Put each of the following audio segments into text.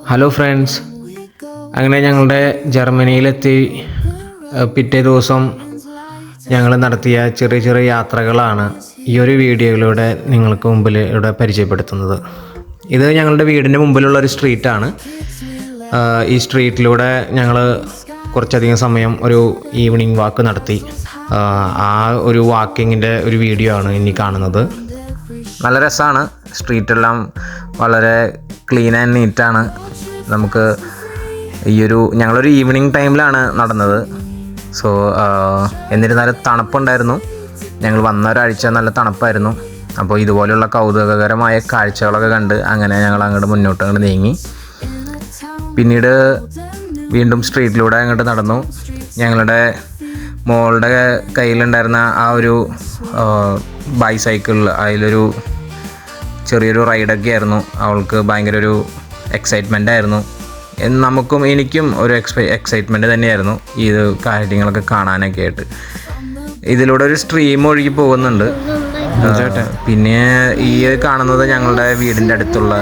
Hello friends, അങ്ങനെ ഞങ്ങളുടെ ജർമ്മനിയിലെത്തി പിറ്റേ ദിവസം ഞങ്ങൾ നടത്തിയ ചെറിയ ചെറിയ യാത്രകളാണ് ഈ ഒരു വീഡിയോയിലൂടെ നിങ്ങൾക്ക് മുമ്പിൽ ഇവിടെ പരിചയപ്പെടുത്തുന്നത്. ഇത് ഞങ്ങളുടെ വീടിൻ്റെ മുമ്പിലുള്ള ഒരു സ്ട്രീറ്റാണ്. ഈ സ്ട്രീറ്റിലൂടെ ഞങ്ങൾ കുറച്ചധികം സമയം ഒരു ഈവനിങ് വാക്ക് നടത്തി. ആ ഒരു വാക്കിങ്ങിൻ്റെ ഒരു വീഡിയോ ആണ് ഇനി കാണുന്നത്. നല്ല രസമാണ്. സ്ട്രീറ്റെല്ലാം വളരെ ക്ലീൻ ആൻഡ് നീറ്റാണ്. നമുക്ക് ഞങ്ങളൊരു ഈവനിങ് ടൈമിലാണ് നടന്നത്. സോ എന്നിരുന്നാലും തണുപ്പുണ്ടായിരുന്നു. ഞങ്ങൾ വന്ന ഒരാഴ്ച നല്ല തണുപ്പായിരുന്നു. അപ്പോൾ ഇതുപോലെയുള്ള കൗതുകകരമായ കാഴ്ചകളൊക്കെ കണ്ട് അങ്ങനെ ഞങ്ങൾ അങ്ങോട്ട് മുന്നോട്ട് നീങ്ങി. പിന്നീട് വീണ്ടും സ്ട്രീറ്റിലൂടെ അങ്ങോട്ട് നടന്നു. ഞങ്ങളുടെ മോളുടെ കയ്യിലുണ്ടായിരുന്ന ആ ഒരു ബൈസൈക്കിളിൽ അതിലൊരു ചെറിയൊരു റൈഡൊക്കെ ആയിരുന്നു. അവൾക്ക് ഭയങ്കര ഒരു എക്സൈറ്റ്മെൻ്റ് ആയിരുന്നു. എനിക്കും ഒരു എക്സൈറ്റ്മെൻറ്റ് തന്നെയായിരുന്നു ഇത് കാര്യങ്ങളൊക്കെ കാണാനൊക്കെ ആയിട്ട്. ഇതിലൂടെ ഒരു സ്ട്രീം ഒഴുകി പോകുന്നുണ്ട്. പിന്നെ ഈ കാണുന്നത് ഞങ്ങളുടെ വീടിൻ്റെ അടുത്തുള്ള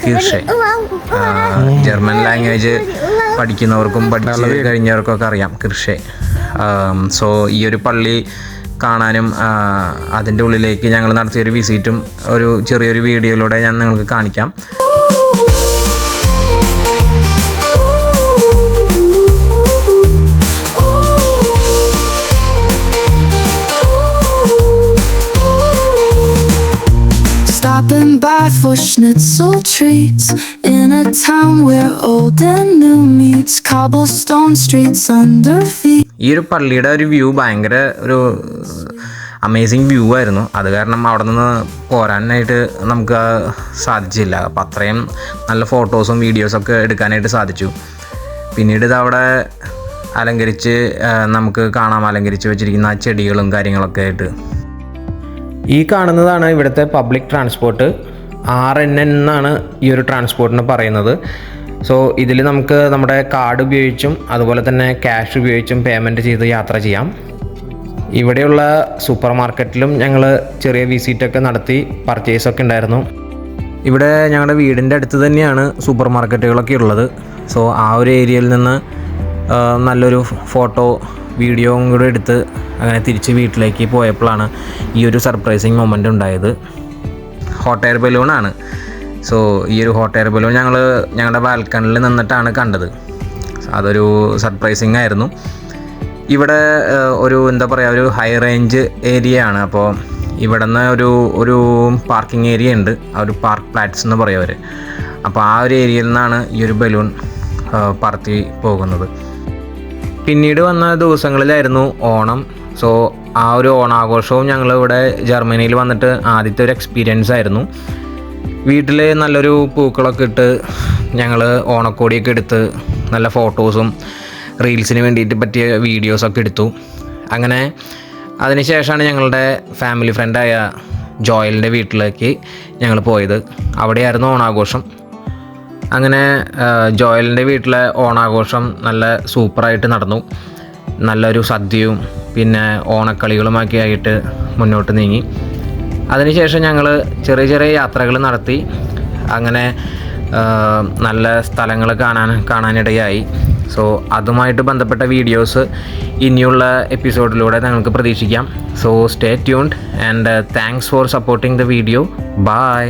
കിർഷെ. ജർമ്മൻ ലാംഗ്വേജ് പഠിക്കുന്നവർക്കും പഠിച്ച് കഴിഞ്ഞവർക്കൊക്കെ അറിയാം കിർഷെ. സോ ഈ ഒരു പള്ളി കാണാനും അതിൻ്റെ ഉള്ളിലേക്ക് ഞങ്ങൾ നടത്തിയൊരു വിസിറ്റും ഒരു ചെറിയൊരു വീഡിയോയിലൂടെ ഞാൻ നിങ്ങൾക്ക് കാണിക്കാം. Stopping by for schnitzel treats in a town where old and new meets, cobblestone streets under feet. ഈ ഒരു പള്ളിയുടെ ഒരു വ്യൂ ഭയങ്കര ഒരു അമേസിങ് വ്യൂ ആയിരുന്നു. അത് കാരണം അവിടെ നിന്ന് പോരാനായിട്ട് നമുക്ക് സാധിച്ചില്ല. അപ്പം അത്രയും നല്ല ഫോട്ടോസും വീഡിയോസൊക്കെ എടുക്കാനായിട്ട് സാധിച്ചു. പിന്നീട് ഇതവിടെ നമുക്ക് അലങ്കരിച്ച് വെച്ചിരിക്കുന്ന ചെടികളും കാര്യങ്ങളൊക്കെ ആയിട്ട്. ഈ കാണുന്നതാണ് ഇവിടുത്തെ പബ്ലിക് ട്രാൻസ്പോർട്ട്. RNN എന്നാണ് ഈ ഒരു ട്രാൻസ്പോർട്ടിന് പറയുന്നത്. സോ ഇതിൽ നമുക്ക് നമ്മുടെ കാർഡ് ഉപയോഗിച്ചും അതുപോലെ തന്നെ ക്യാഷ് ഉപയോഗിച്ചും പേയ്മെൻറ്റ് ചെയ്ത് യാത്ര ചെയ്യാം. ഇവിടെയുള്ള സൂപ്പർ മാർക്കറ്റിലും ഞങ്ങൾ ചെറിയ വിസിറ്റൊക്കെ നടത്തി പർച്ചേസൊക്കെ ഉണ്ടായിരുന്നു. ഇവിടെ ഞങ്ങളുടെ വീടിൻ്റെ അടുത്ത് തന്നെയാണ് സൂപ്പർ മാർക്കറ്റുകളൊക്കെ ഉള്ളത്. സോ ആ ഒരു ഏരിയയിൽ നിന്ന് നല്ലൊരു ഫോട്ടോ വീഡിയോയും കൂടെ എടുത്ത് അങ്ങനെ തിരിച്ച് വീട്ടിലേക്ക് പോയപ്പോഴാണ് ഈ ഒരു സർപ്രൈസിങ് മൊമെൻ്റ് ഉണ്ടായത്. ഹോട്ട് എയർ ബലൂണാണ്. സോ ഈ ഒരു ഹോട്ട് എയർ ബലൂൺ ഞങ്ങളുടെ ബാൽക്കണിയിൽ നിന്നിട്ടാണ് കണ്ടത്. അതൊരു സർപ്രൈസിങ് ആയിരുന്നു. ഇവിടെ ഒരു ഒരു ഹൈ റേഞ്ച് ഏരിയ ആണ്. അപ്പോൾ ഇവിടെ നിന്ന് ഒരു പാർക്കിംഗ് ഏരിയ ഉണ്ട്. ആ ഒരു പാർക്ക് പ്ലാറ്റ്സ് എന്ന് പറയും അവർ. അപ്പോൾ ആ ഒരു ഏരിയയിൽ നിന്നാണ് ഈ ഒരു ബലൂൺ പറത്തി പോകുന്നത്. പിന്നീട് വന്ന ദിവസങ്ങളിലായിരുന്നു ഓണം. സോ ആ ഒരു ഓണാഘോഷവും ഞങ്ങളിവിടെ ജർമ്മനിയിൽ വന്നിട്ട് ആദ്യത്തെ ഒരു എക്സ്പീരിയൻസ് ആയിരുന്നു. വീട്ടിൽ നല്ലൊരു പൂക്കളൊക്കെ ഇട്ട് ഞങ്ങൾ ഓണക്കോടിയൊക്കെ എടുത്ത് നല്ല ഫോട്ടോസും റീൽസിന് വേണ്ടിയിട്ട് പറ്റിയ വീഡിയോസൊക്കെ എടുത്തു. അങ്ങനെ അതിനുശേഷമാണ് ഞങ്ങളുടെ ഫാമിലി ഫ്രണ്ടായ ജോയലിൻ്റെ വീട്ടിലേക്ക് ഞങ്ങൾ പോയത്. അവിടെയായിരുന്നു ഓണാഘോഷം. അങ്ങനെ ജോയലിൻ്റെ വീട്ടിലെ ഓണാഘോഷം നല്ല സൂപ്പറായിട്ട് നടന്നു. നല്ലൊരു സദ്യയും പിന്നെ ഓണക്കളികളുമൊക്കെ ആയിട്ട് മുന്നോട്ട് നീങ്ങി. അതിനുശേഷം ഞങ്ങൾ ചെറിയ ചെറിയ യാത്രകൾ നടത്തി. അങ്ങനെ നല്ല സ്ഥലങ്ങൾ കാണാനിടയായി. സോ അതുമായിട്ട് ബന്ധപ്പെട്ട വീഡിയോസ് ഇനിയുള്ള എപ്പിസോഡിലൂടെ നിങ്ങൾക്ക് പ്രതീക്ഷിക്കാം. So stay tuned and thanks for supporting the video. By.